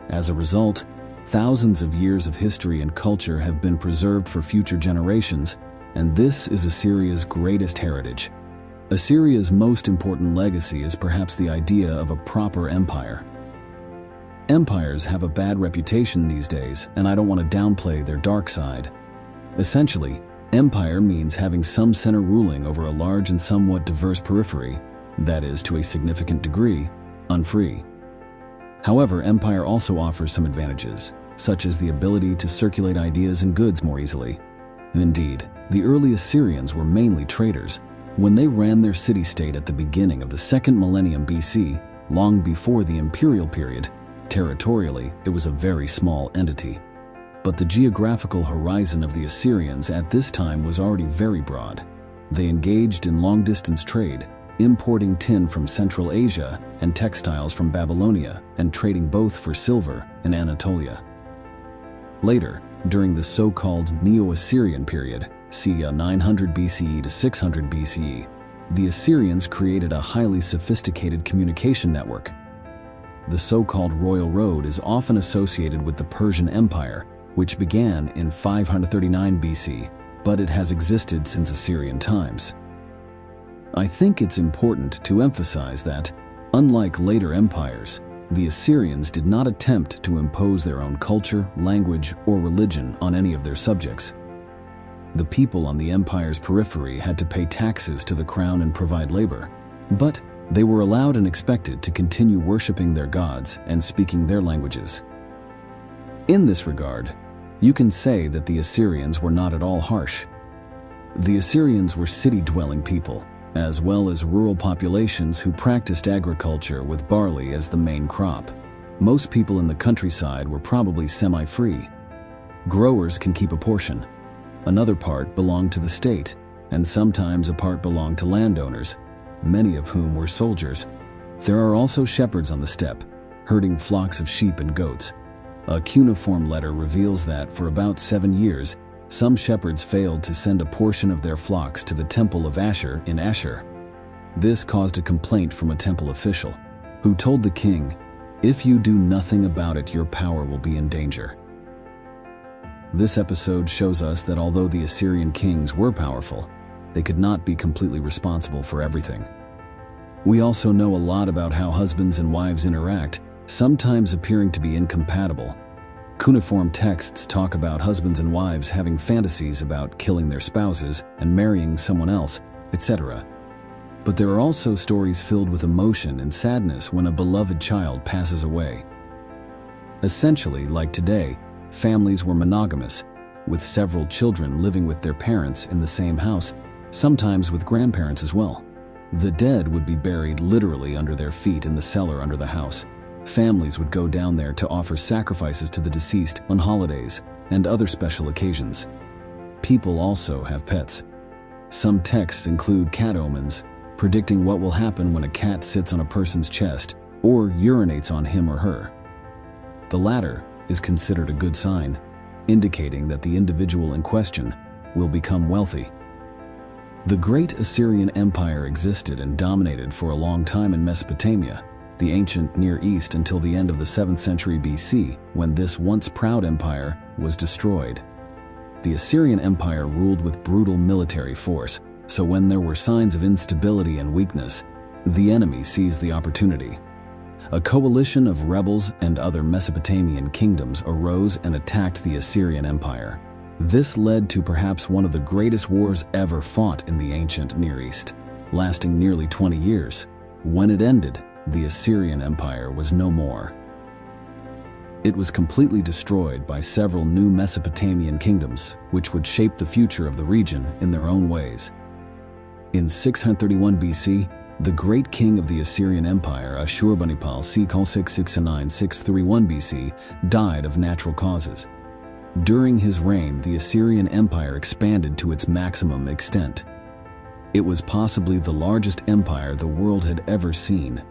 As a result, thousands of years of history and culture have been preserved for future generations, and this is Assyria's greatest heritage. Assyria's most important legacy is perhaps the idea of a proper empire. Empires have a bad reputation these days, and I don't want to downplay their dark side. Essentially, empire means having some center ruling over a large and somewhat diverse periphery, that is, to a significant degree, unfree. However, empire also offers some advantages, such as the ability to circulate ideas and goods more easily. Indeed, the early Assyrians were mainly traders. When they ran their city-state at the beginning of the 2nd millennium BC, long before the imperial period, territorially, it was a very small entity. But the geographical horizon of the Assyrians at this time was already very broad. They engaged in long-distance trade, importing tin from Central Asia and textiles from Babylonia, and trading both for silver in Anatolia. Later, during the so-called Neo-Assyrian period, c. 900 BCE to 600 BCE, the Assyrians created a highly sophisticated communication network. The so-called Royal Road is often associated with the Persian Empire, which began in 539 BC, but it has existed since Assyrian times. I think it's important to emphasize that, unlike later empires, the Assyrians did not attempt to impose their own culture, language, or religion on any of their subjects. The people on the empire's periphery had to pay taxes to the crown and provide labor, but they were allowed and expected to continue worshiping their gods and speaking their languages. In this regard, you can say that the Assyrians were not at all harsh. The Assyrians were city-dwelling people, as well as rural populations who practiced agriculture with barley as the main crop. Most people in the countryside were probably semi-free. Growers can keep a portion. Another part belonged to the state, and sometimes a part belonged to landowners, many of whom were soldiers. There are also shepherds on the steppe, herding flocks of sheep and goats. A cuneiform letter reveals that for about 7 years, some shepherds failed to send a portion of their flocks to the temple of Ashur in Ashur. This caused a complaint from a temple official, who told the king, "If you do nothing about it, your power will be in danger." This episode shows us that although the Assyrian kings were powerful, they could not be completely responsible for everything. We also know a lot about how husbands and wives interact, sometimes appearing to be incompatible. Cuneiform texts talk about husbands and wives having fantasies about killing their spouses and marrying someone else, etc. But there are also stories filled with emotion and sadness when a beloved child passes away. Essentially, like today, families were monogamous, with several children living with their parents in the same house, sometimes with grandparents as well. The dead would be buried literally under their feet in the cellar under the house. Families would go down there to offer sacrifices to the deceased on holidays and other special occasions. People also have pets. Some texts include cat omens, predicting what will happen when a cat sits on a person's chest or urinates on him or her. The latter is considered a good sign, indicating that the individual in question will become wealthy. The Great Assyrian Empire existed and dominated for a long time in Mesopotamia, the ancient Near East, until the end of the 7th century BC, when this once proud empire was destroyed. The Assyrian Empire ruled with brutal military force, so when there were signs of instability and weakness, the enemy seized the opportunity. A coalition of rebels and other Mesopotamian kingdoms arose and attacked the Assyrian Empire. This led to perhaps one of the greatest wars ever fought in the ancient Near East, lasting nearly 20 years. When it ended, the Assyrian Empire was no more. It was completely destroyed by several new Mesopotamian kingdoms, which would shape the future of the region in their own ways. In 631 BC, the great king of the Assyrian Empire, Ashur-banipal c. 669-631 BC, died of natural causes. During his reign, the Assyrian Empire expanded to its maximum extent. It was possibly the largest empire the world had ever seen,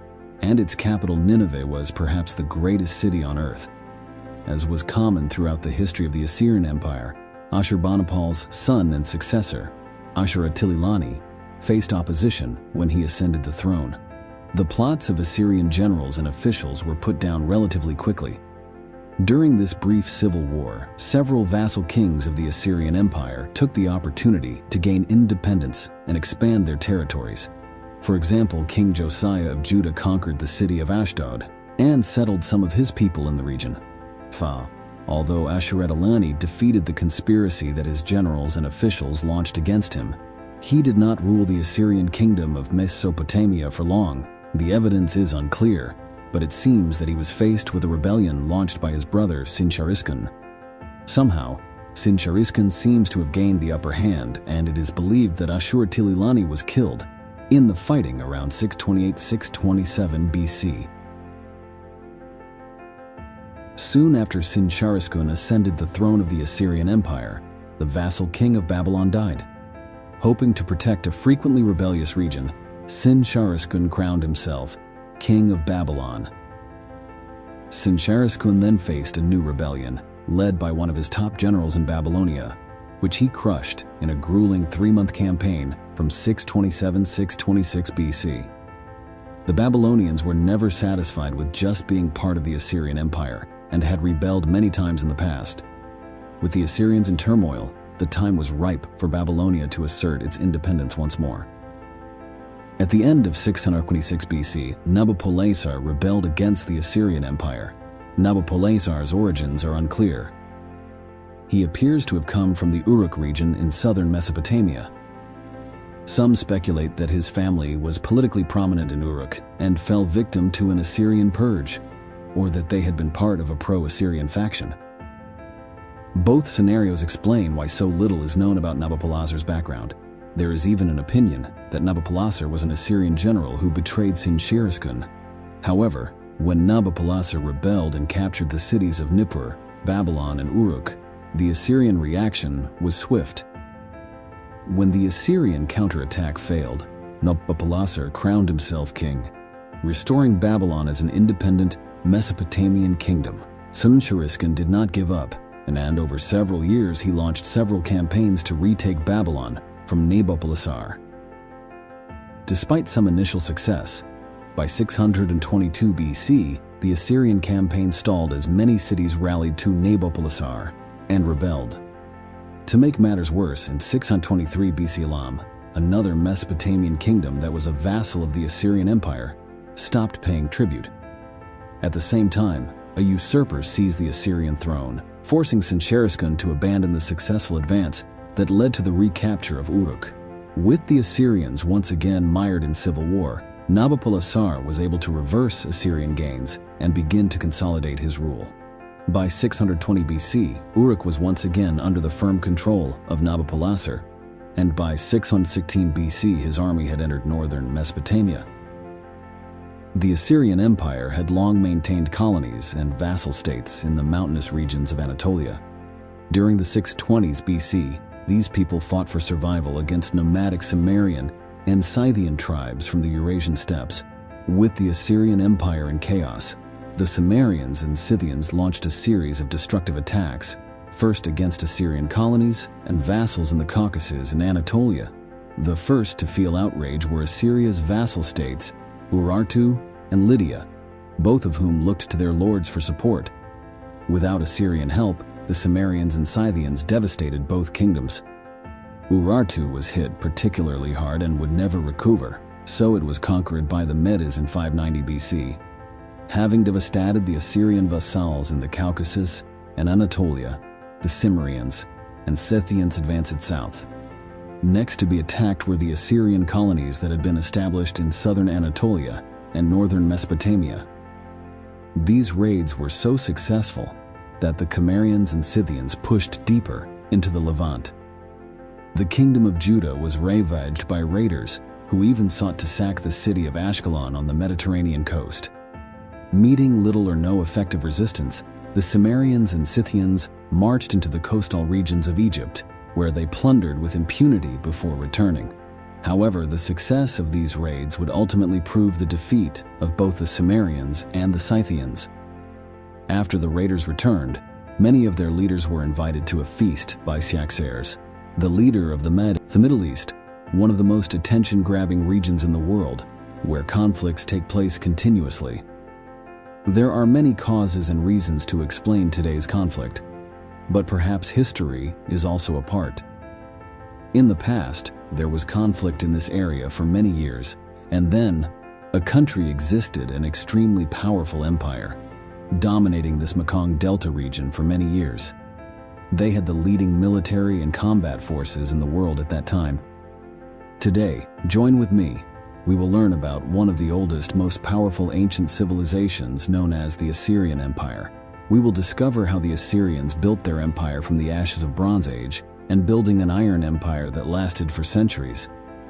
and its capital Nineveh was perhaps the greatest city on earth. As was common throughout the history of the Assyrian Empire, Ashur-banipal's son and successor, Ashur-tililani, faced opposition when he ascended the throne. The plots of Assyrian generals and officials were put down relatively quickly. During this brief civil war, several vassal kings of the Assyrian Empire took the opportunity to gain independence and expand their territories. For example, King Josiah of Judah conquered the city of Ashdod and settled some of his people in the region. Although Ashur-tililani defeated the conspiracy that his generals and officials launched against him, he did not rule the Assyrian kingdom of Mesopotamia for long. The evidence is unclear, but it seems that he was faced with a rebellion launched by his brother Sin-Shariskin. Somehow, Sin-Shariskin seems to have gained the upper hand, and it is believed that Ashur-tililani was killed in the fighting around 628-627 BC. Soon after Sin-Shariskin ascended the throne of the Assyrian Empire, the vassal king of Babylon died. Hoping to protect a frequently rebellious region, Sin-Shariskin crowned himself King of Babylon. Sin-Shariskin then faced a new rebellion, led by one of his top generals in Babylonia, which he crushed in a grueling 3-month campaign from 627-626 BC. The Babylonians were never satisfied with just being part of the Assyrian Empire and had rebelled many times in the past. With the Assyrians in turmoil, the time was ripe for Babylonia to assert its independence once more. At the end of 626 BC, Nabopolassar rebelled against the Assyrian Empire. Nabopolassar's origins are unclear. He appears to have come from the Uruk region in southern Mesopotamia. Some speculate that his family was politically prominent in Uruk and fell victim to an Assyrian purge, or that they had been part of a pro-Assyrian faction. Both scenarios explain why so little is known about Nabopolassar's background. There is even an opinion that Nabopolassar was an Assyrian general who betrayed Sin-Shiriskun. However, when Nabopolassar rebelled and captured the cities of Nippur, Babylon, and Uruk, the Assyrian reaction was swift. When the Assyrian counterattack failed, Nabopolassar crowned himself king, restoring Babylon as an independent Mesopotamian kingdom. Sin-Shiriskun did not give up, and over several years he launched several campaigns to retake Babylon from Nabopolassar. Despite some initial success, by 622 BC, the Assyrian campaign stalled as many cities rallied to Nabopolassar and rebelled. To make matters worse, in 623 BC Elam, another Mesopotamian kingdom that was a vassal of the Assyrian Empire, stopped paying tribute. At the same time, a usurper seized the Assyrian throne, forcing Sin-Shiriskun to abandon the successful advance that led to the recapture of Uruk. With the Assyrians once again mired in civil war, Nabopolassar was able to reverse Assyrian gains and begin to consolidate his rule. By 620 BC, Uruk was once again under the firm control of Nabopolassar, and by 616 BC his army had entered northern Mesopotamia. The Assyrian Empire had long maintained colonies and vassal states in the mountainous regions of Anatolia. During the 620s BC, these people fought for survival against nomadic Sumerian and Scythian tribes from the Eurasian steppes. With the Assyrian Empire in chaos, the Sumerians and Scythians launched a series of destructive attacks, first against Assyrian colonies and vassals in the Caucasus and Anatolia. The first to feel outrage were Assyria's vassal states, Urartu and Lydia, both of whom looked to their lords for support. Without Assyrian help, the Sumerians and Scythians devastated both kingdoms. Urartu was hit particularly hard and would never recover, so it was conquered by the Medes in 590 BC. Having devastated the Assyrian vassals in the Caucasus and Anatolia, the Cimmerians and Scythians advanced south. Next to be attacked were the Assyrian colonies that had been established in southern Anatolia and northern Mesopotamia. These raids were so successful that the Cimmerians and Scythians pushed deeper into the Levant. The kingdom of Judah was ravaged by raiders who even sought to sack the city of Ashkelon on the Mediterranean coast. Meeting little or no effective resistance, the Cimmerians and Scythians marched into the coastal regions of Egypt, where they plundered with impunity before returning. However, the success of these raids would ultimately prove the defeat of both the Cimmerians and the Scythians. After the raiders returned, many of their leaders were invited to a feast by Cyaxares, the leader of the Middle East, one of the most attention-grabbing regions in the world, where conflicts take place continuously. There are many causes and reasons to explain today's conflict, but perhaps history is also a part. In the past, there was conflict in this area for many years, and then a country existed, an extremely powerful empire, dominating this Mekong Delta region for many years. They had the leading military and combat forces in the world at that time. Today, join with me. We will learn about one of the oldest, most powerful ancient civilizations known as the Assyrian Empire. We will discover how the Assyrians built their empire from the ashes of Bronze Age and building an iron empire that lasted for centuries.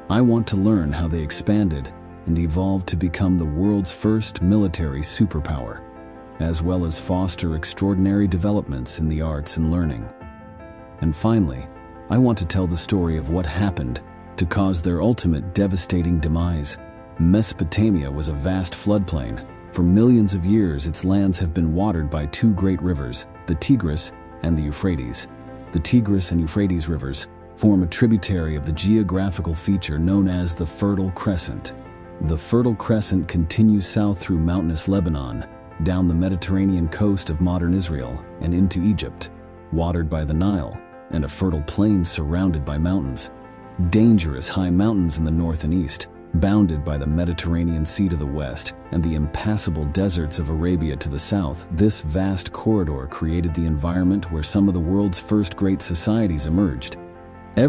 I want to learn how they expanded and evolved to become the world's first military superpower, as well as foster extraordinary developments in the arts and learning. And finally, I want to tell the story of what happened to cause their ultimate devastating demise. Mesopotamia was a vast floodplain. For millions of years, its lands have been watered by two great rivers, the Tigris and the Euphrates. The Tigris and Euphrates rivers form a tributary of the geographical feature known as the Fertile Crescent. The Fertile Crescent continues south through mountainous Lebanon, down the Mediterranean coast of modern Israel, and into Egypt. watered by the Nile, and a fertile plain surrounded by mountains. Dangerous high mountains in the north and east, bounded by the Mediterranean Sea to the west and the impassable deserts of Arabia to the south, this vast corridor created the environment where some of the world's first great societies emerged.